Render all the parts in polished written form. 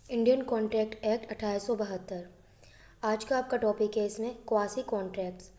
Indian contract act 1872। आज का आपका टॉपिक है इसमें क्वासी कॉन्ट्रैक्ट्स,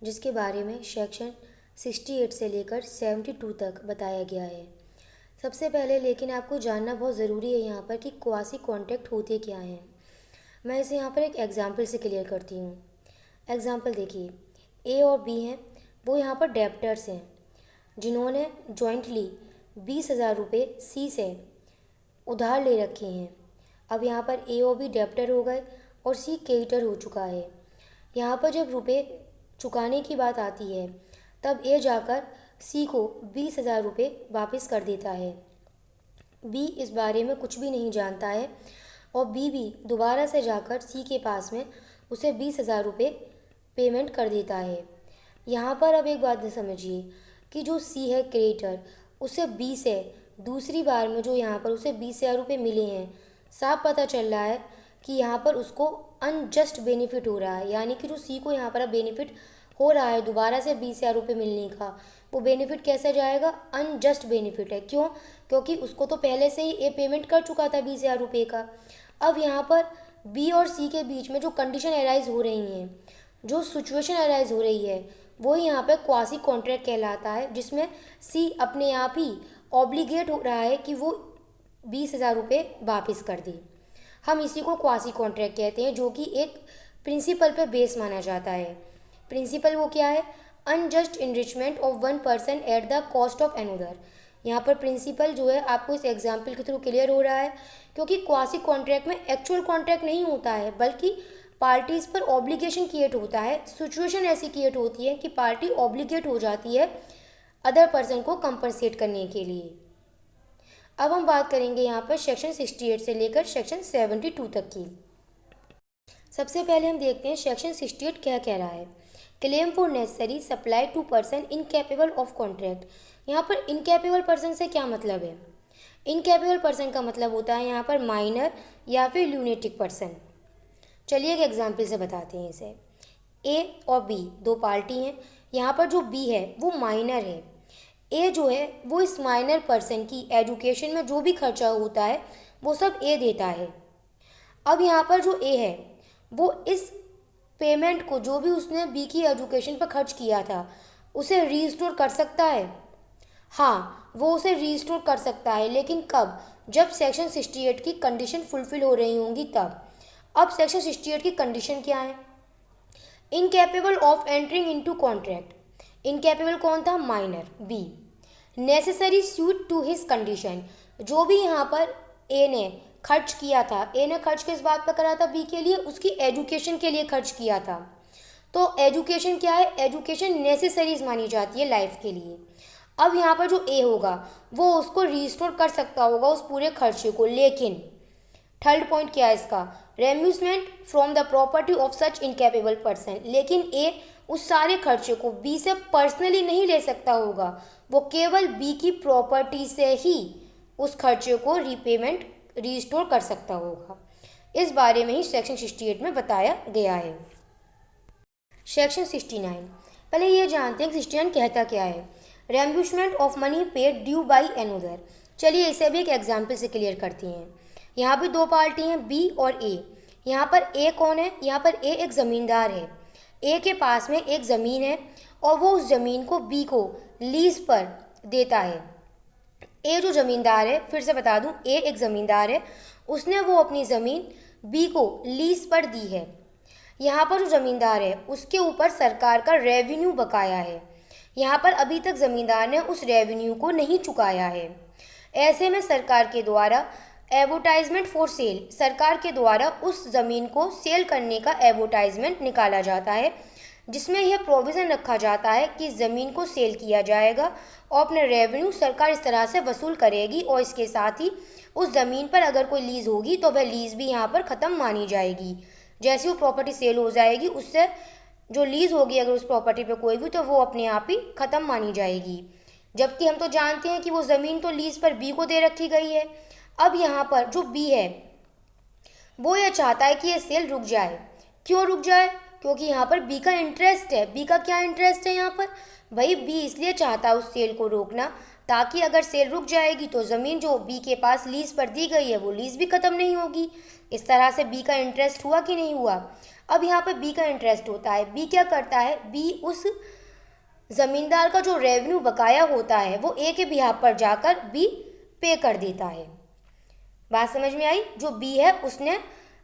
जिसके बारे में सेक्शन 68 से लेकर 72 तक बताया गया है। सबसे पहले लेकिन आपको जानना बहुत ज़रूरी है यहाँ पर कि क्वासी कॉन्ट्रैक्ट होते क्या हैं। मैं इसे यहाँ पर एक एग्जाम्पल से क्लियर करती हूँ। एग्जाम्पल देखिए, ए और बी हैं, वो यहाँ पर डेप्टर्स हैं जिन्होंने जॉइंटली 20,000 रुपये सी से उधार ले रखे हैं। अब यहाँ पर ए और बी डेप्टर हो गए और सी क्रेडिटर हो चुका है। यहाँ पर जब रुपए चुकाने की बात आती है तब ए जाकर सी को 20,000 रुपये वापस कर देता है। बी इस बारे में कुछ भी नहीं जानता है और बी भी दोबारा से जाकर सी के पास में उसे 20,000 रुपये पेमेंट कर देता है। यहाँ पर अब एक बात समझिए कि जो सी है क्रेडिटर, उसे बी से दूसरी बार में जो यहाँ पर उसे 20,000 रुपये मिले हैं, साफ पता चल रहा है कि यहाँ पर उसको अनजस्ट बेनिफिट हो रहा है। यानी कि जो सी को यहाँ पर अब बेनिफिट हो रहा है दोबारा से 20,000 रुपये मिलने का, वो बेनिफिट कैसे जाएगा? अनजस्ट बेनिफिट है। क्यों? क्योंकि उसको तो पहले से ही ए पेमेंट कर चुका था 20,000 रुपये का। अब यहाँ पर बी और सी के बीच में जो कंडीशन अराइज हो रही हैं, जो सिचुएशन अराइज हो रही है, वो यहाँ पर क्वासी कॉन्ट्रैक्ट कहलाता है, जिसमें सी अपने आप ही ऑब्लिगेट हो रहा है कि वो 20,000 रुपये वापस कर दे। हम इसी को क्वासी कॉन्ट्रैक्ट कहते हैं, जो कि एक प्रिंसिपल पे बेस माना जाता है। प्रिंसिपल वो क्या है? Unjust enrichment of one person at the cost of another. यहाँ पर प्रिंसिपल जो है आपको इस एग्जाम्पल के थ्रू क्लियर हो रहा है, क्योंकि क्वासी कॉन्ट्रैक्ट में एक्चुअल कॉन्ट्रैक्ट नहीं होता है, बल्कि पार्टीज़ पर ऑब्लिगेशन क्रिएट होता है। सिचुएशन ऐसी क्रिएट होती है कि पार्टी ऑब्लिगेट हो जाती है अदर पर्सन को कंपनसेट करने के लिए। अब हम बात करेंगे यहाँ पर सेक्शन 68 से लेकर सेक्शन 72 तक की। सबसे पहले हम देखते हैं सेक्शन 68 क्या कह रहा है। Claim for necessary supply to person incapable of contract. यहाँ पर इनकैपेबल पर्सन से क्या मतलब है? इनकैपेबल पर्सन का मतलब होता है यहाँ पर माइनर या फिर ल्यूनेटिक पर्सन। चलिए एक एग्जाम्पल से बताते हैं इसे। ए और बी दो पार्टी हैं। यहाँ पर जो बी है वो माइनर है। ए जो है वो इस माइनर पर्सन की एजुकेशन में जो भी खर्चा होता है वो सब ए देता है। अब यहाँ पर जो ए है वो इस पेमेंट को, जो भी उसने बी की एजुकेशन पर खर्च किया था, उसे रीस्टोर कर सकता है। हाँ, वो उसे रीस्टोर कर सकता है, लेकिन कब? जब सेक्शन 68 की कंडीशन फुलफिल हो रही होंगी तब। अब सेक्शन 68 की कंडीशन क्या है? Incapable of entering into contract. Incapable कौन था? Minor B. Necessary suit to his condition. जो भी यहाँ पर ए ने खर्च किया था, ए ने खर्च किस बात पर करा था? बी के लिए, उसकी एजुकेशन के लिए खर्च किया था। तो एजुकेशन क्या है? एजुकेशन नेसेसरीज मानी जाती है लाइफ के लिए। अब यहाँ पर जो ए होगा वो उसको रिस्टोर कर सकता होगा उस पूरे खर्चे को, लेकिन थर्ड पॉइंट क्या है इसका? Reimbursement from the property of such incapable person. लेकिन ए उस सारे खर्चे को बी से पर्सनली नहीं ले सकता होगा, वो केवल बी की प्रॉपर्टी से ही उस खर्चे को रीपेमेंट रिस्टोर कर सकता होगा। इस बारे में ही सेक्शन 68 में बताया गया है। सेक्शन 69, पहले ये जानते हैं कि 69 कहता क्या है। Reimbursement of money paid due by another. चलिए इसे भी एक एग्जाम्पल से क्लियर करती हैं। यहाँ भी दो पार्टी हैं, बी और ए। यहाँ पर ए कौन है? यहाँ पर ए एक ज़मींदार है। ए के पास में एक ज़मीन है और वो उस ज़मीन को बी को लीज पर देता है। ए जो ज़मींदार है, फिर से बता दूं, ए एक ज़मींदार है, उसने वो अपनी ज़मीन बी को लीज पर दी है। यहाँ पर जो ज़मींदार है उसके ऊपर सरकार का रेवेन्यू बकाया है। यहाँ पर अभी तक ज़मींदार ने उस रेवेन्यू को नहीं चुकाया है। ऐसे में सरकार के द्वारा एडवर्टाइजमेंट फॉर सेल, सरकार के द्वारा उस ज़मीन को सेल करने का एडवर्टाइजमेंट निकाला जाता है, जिसमें यह प्रोविज़न रखा जाता है कि ज़मीन को सेल किया जाएगा और अपना रेवेन्यू सरकार इस तरह से वसूल करेगी। और इसके साथ ही उस ज़मीन पर अगर कोई लीज़ होगी तो वह लीज़ भी यहाँ पर ख़त्म मानी जाएगी। जैसे वो प्रॉपर्टी सेल हो जाएगी, उससे जो लीज़ होगी अगर उस प्रॉपर्टी पे कोई भी, तो वो अपने आप ही ख़त्म मानी जाएगी। जबकि हम तो जानते हैं कि वो ज़मीन तो लीज़ पर बी को दे रखी गई है। अब यहाँ पर जो बी है वो ये चाहता है कि ये सेल रुक जाए। क्यों रुक जाए? क्योंकि यहाँ पर बी का इंटरेस्ट है। बी का क्या इंटरेस्ट है यहाँ पर? भाई बी इसलिए चाहता है उस सेल को रोकना ताकि अगर सेल रुक जाएगी तो ज़मीन जो बी के पास लीज पर दी गई है वो लीज भी ख़त्म नहीं होगी। इस तरह से बी का इंटरेस्ट हुआ कि नहीं हुआ। अब यहाँ पर बी का इंटरेस्ट होता है, बी क्या करता है, बी उस ज़मींदार का जो रेवेन्यू बकाया होता है वो ए के बिहाफ पर जाकर बी पे कर देता है। बात समझ में आई। जो बी है उसने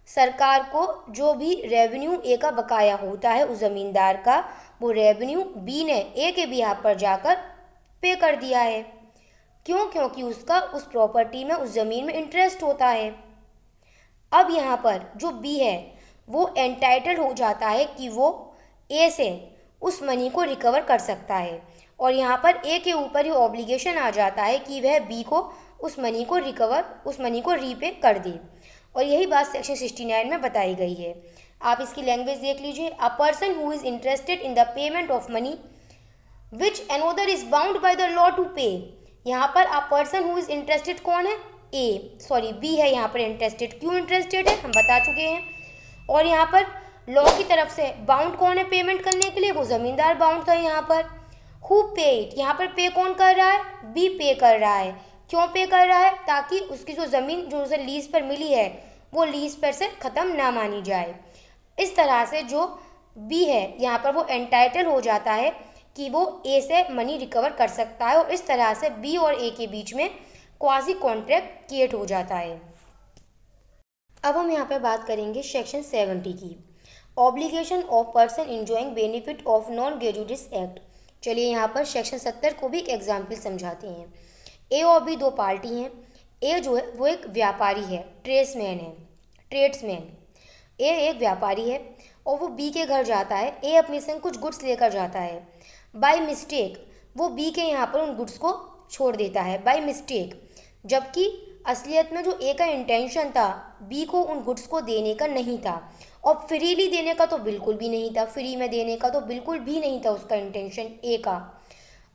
सरकार को जो भी रेवेन्यू ए का बकाया होता है उस ज़मींदार का, वो रेवेन्यू बी ने ए के बिहाफ पर जाकर पे कर दिया है। क्यों? क्योंकि उसका उस प्रॉपर्टी में, उस ज़मीन में इंटरेस्ट होता है। अब यहाँ पर जो बी है वो एंटाइटल हो जाता है कि वो ए से उस मनी को रिकवर कर सकता है, और यहाँ पर ए के ऊपर ही ऑब्लिगेशन आ जाता है कि वह बी को उस मनी को रीपे कर दे। और यही बात सेक्शन 69 में बताई गई है। आप इसकी लैंग्वेज देख लीजिए। A person who is interested in the payment of money which another is bound by the law to pay. यहाँ पर a person who is interested कौन है, बी है यहाँ पर इंटरेस्टेड। क्यों इंटरेस्टेड है हम बता चुके हैं। और यहाँ पर लॉ की तरफ से बाउंड कौन है पेमेंट करने के लिए, वो ज़मींदार बाउंड था यहाँ पर। हु पेड, यहाँ पर पे कौन कर रहा है, बी पे कर रहा है। क्यों पे कर रहा है, ताकि उसकी जो ज़मीन जो उसे लीज पर मिली है वो लीज पर से ख़त्म ना मानी जाए। इस तरह से जो बी है यहाँ पर वो एंटाइटल हो जाता है कि वो ए से मनी रिकवर कर सकता है, और इस तरह से बी और ए के बीच में क्वासी कॉन्ट्रैक्ट क्रिएट हो जाता है। अब हम यहाँ पर बात करेंगे सेक्शन 70 की, obligation of person enjoying benefit of non gratuitous act. चलिए यहाँ पर सेक्शन 70 को भी एक एग्जाम्पल समझाते हैं। ए और बी दो पार्टी हैं। ए जो है वो एक व्यापारी है, ट्रेड्समैन। ए एक व्यापारी है और वो बी के घर जाता है। ए अपने संग कुछ गुड्स लेकर जाता है। बाय मिस्टेक वो बी के यहाँ पर उन गुड्स को छोड़ देता है, बाय मिस्टेक। जबकि असलियत में जो ए का इंटेंशन था बी को उन गुड्स को देने का नहीं था, और फ्रीली देने का तो बिल्कुल भी नहीं था, फ्री में देने का तो बिल्कुल भी नहीं था उसका इंटेंशन ए का।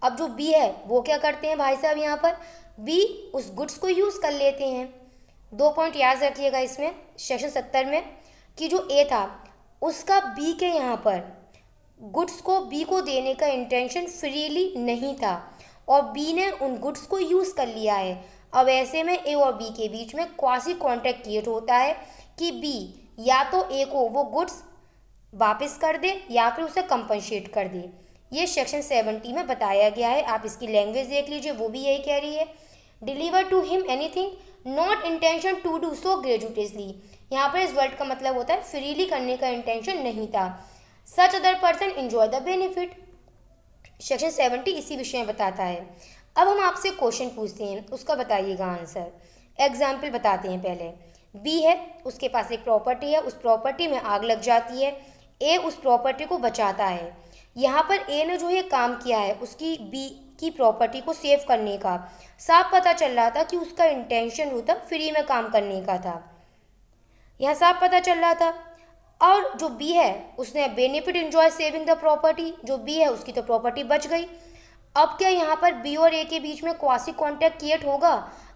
अब जो बी है वो क्या करते हैं भाई साहब, यहाँ पर बी उस गुड्स को यूज़ कर लेते हैं। 2 पॉइंट याद रखिएगा इसमें सेक्शन 70 में, कि जो ए था उसका बी के यहाँ पर गुड्स को बी को देने का इंटेंशन फ्रीली नहीं था, और बी ने उन गुड्स को यूज़ कर लिया है। अब ऐसे में ए और बी के बीच में क्वासी कॉन्ट्रैक्ट क्रिएट होता है कि बी या तो ए को वो गुड्स वापस कर दे या फिर उसे कंपनसेट कर दे। ये सेक्शन 70 में बताया गया है। आप इसकी लैंग्वेज देख लीजिए, वो भी यही कह रही है। Deliver to him anything not intention to do so gratuitously. यहाँ पर इस वर्ड का मतलब होता है फ्रीली करने का इंटेंशन नहीं था। Such other person enjoy the benefit. Section 70 इसी विषय में बताता है। अब हम आपसे क्वेश्चन पूछते हैं, उसका बताइएगा आंसर। एग्जाम्पल बताते हैं पहले। बी है, उसके पास एक प्रॉपर्टी है, उस प्रॉपर्टी में आग लग जाती है। ए उस प्रॉपर्टी को बचाता है। यहाँ पर ए ने जो ये काम किया है उसकी बी की प्रॉपर्टी को सेव करने का, साफ पता चल रहा था कि उसका इंटेंशन होता फ्री में काम करने का था, यह साफ पता चल रहा था। और जो बी है उसने benefit enjoy saving the property. जो बी है उसकी तो प्रॉपर्टी बच गई। अब क्या यहाँ पर बी और ए के बीच में क्वासी कॉन्ट्रैक्ट क्रिएट होगा?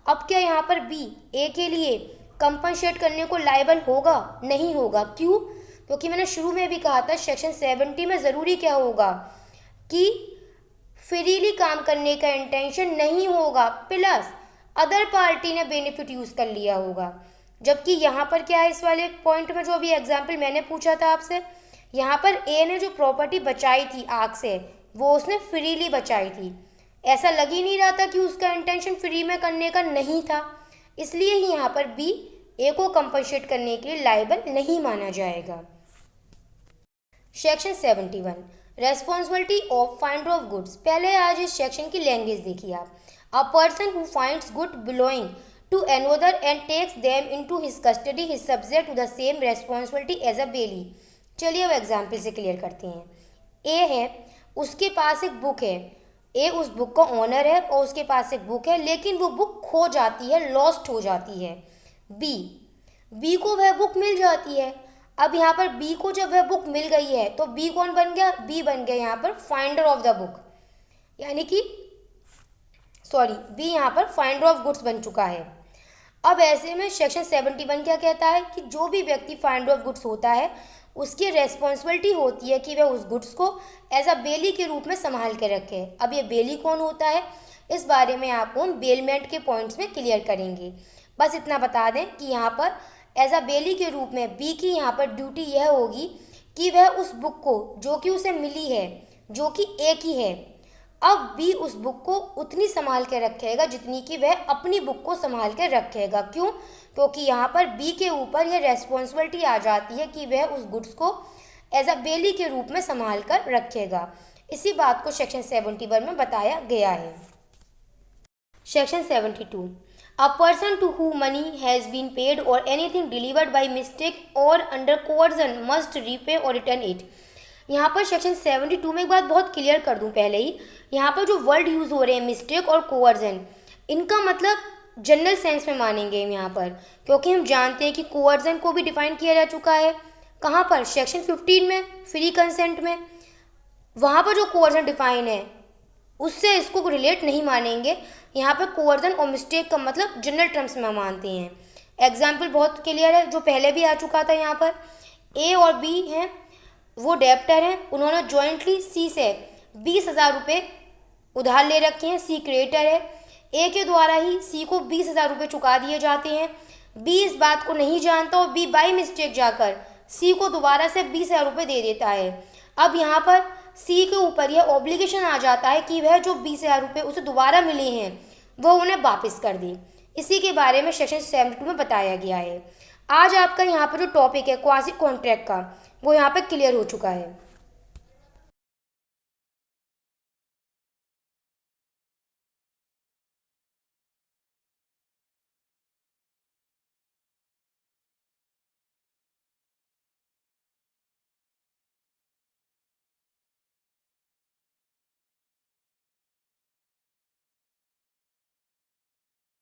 अब क्या यहाँ पर बी ए के लिए कंपनसेट करने को लायबल होगा? नहीं होगा। क्यों? क्योंकि मैंने शुरू में भी कहा था सेक्शन 70 में ज़रूरी क्या होगा कि फ्रीली काम करने का इंटेंशन नहीं होगा, प्लस अदर पार्टी ने बेनिफिट यूज़ कर लिया होगा। जबकि यहाँ पर क्या है, इस वाले पॉइंट में जो अभी एग्जाम्पल मैंने पूछा था आपसे, यहाँ पर ए ने जो प्रॉपर्टी बचाई थी आग से वो उसने फ्रीली बचाई थी। ऐसा लग ही नहीं रहा था कि उसका इंटेंशन फ्री में करने का नहीं था, इसलिए ही यहाँ पर बी ए को कंपनसेट करने के लिए लायबल नहीं माना जाएगा। Section 71 responsibility of finder of goods. पहले आज इस सेक्शन की लैंग्वेज देखिए आप। अ person who finds good billowing to another and takes them into his custody is subject to the same responsibility as a bailey। चलिए अब एग्जाम्पल से clear करते हैं। ए है, उसके पास एक बुक है। ए उस बुक का ओनर है और उसके पास एक बुक है, लेकिन वो बुक खो जाती है, लॉस्ट हो जाती है। बी को वह बुक मिल जाती है। अब यहाँ पर बी को जब वह बुक मिल गई है तो बी कौन बन गया? बी बन गया यहाँ पर फाइंडर ऑफ द बुक, यानी कि बी यहाँ पर फाइंडर ऑफ गुड्स बन चुका है। अब ऐसे में सेक्शन 71 क्या कहता है कि जो भी व्यक्ति फाइंडर ऑफ गुड्स होता है उसकी रेस्पॉन्सिबिलिटी होती है कि वह उस गुड्स को एज अ बेली के रूप में संभाल के रखे। अब ये बेली कौन होता है? इस बारे में आपको हम बेलमेंट के पॉइंट्स में क्लियर करेंगे। बस इतना बता दें कि यहाँ पर एज अ बेली के रूप में बी की यहाँ पर ड्यूटी यह होगी कि वह उस बुक को जो कि उसे मिली है, जो कि ए की है, अब बी उस बुक को उतनी संभाल के रखेगा जितनी कि वह अपनी बुक को संभाल के रखेगा। क्यों? क्योंकि यहाँ पर बी के ऊपर यह रेस्पॉन्सिबिलिटी आ जाती है कि वह उस गुड्स को एज अ बेली के रूप में संभाल कर रखेगा। इसी बात को सेक्शन 71 में बताया गया है। Section 72, a person to whom money has been paid or anything delivered by mistake or under coercion must repay or return it। यहाँ पर सेक्शन 72 में एक बात बहुत क्लियर कर दूँ पहले ही, यहाँ पर जो वर्ड यूज़ हो रहे हैं मिस्टेक और कोअर्जन, इनका मतलब जनरल सेंस में मानेंगे हम यहाँ पर, क्योंकि हम जानते हैं कि कोअर्जन को भी डिफाइन किया जा चुका है। कहाँ पर? सेक्शन 15 में, फ्री कंसेंट में। वहाँ पर जो कोअर्जन डिफाइन है उससे इसको रिलेट नहीं मानेंगे। यहाँ पर कोअर्जन और मिस्टेक का मतलब जनरल टर्म्स में मानते हैं। एग्जाम्पल बहुत क्लियर है जो पहले भी आ चुका था। यहाँ पर ए और बी हैं, वो डेप्टर हैं, उन्होंने जॉइंटली सी से 20,000 रुपये उधार ले रखे हैं। सी क्रेडिटर है, ए के द्वारा ही सी को 20,000 रुपये चुका दिए जाते हैं। बी इस बात को नहीं जानता और बी बाई मिस्टेक जाकर सी को दोबारा से 20,000 रुपये दे देता है। अब यहाँ पर सी के ऊपर यह ऑब्लिगेशन आ जाता है कि वह जो 20,000 रुपये उसे दोबारा मिले हैं वो उन्हें वापस कर दे। इसी के बारे में सेक्शन 72 में बताया गया है। आज आपका यहाँ पर जो टॉपिक है क्वासी कॉन्ट्रैक्ट का, वो यहाँ पर क्लियर हो चुका है।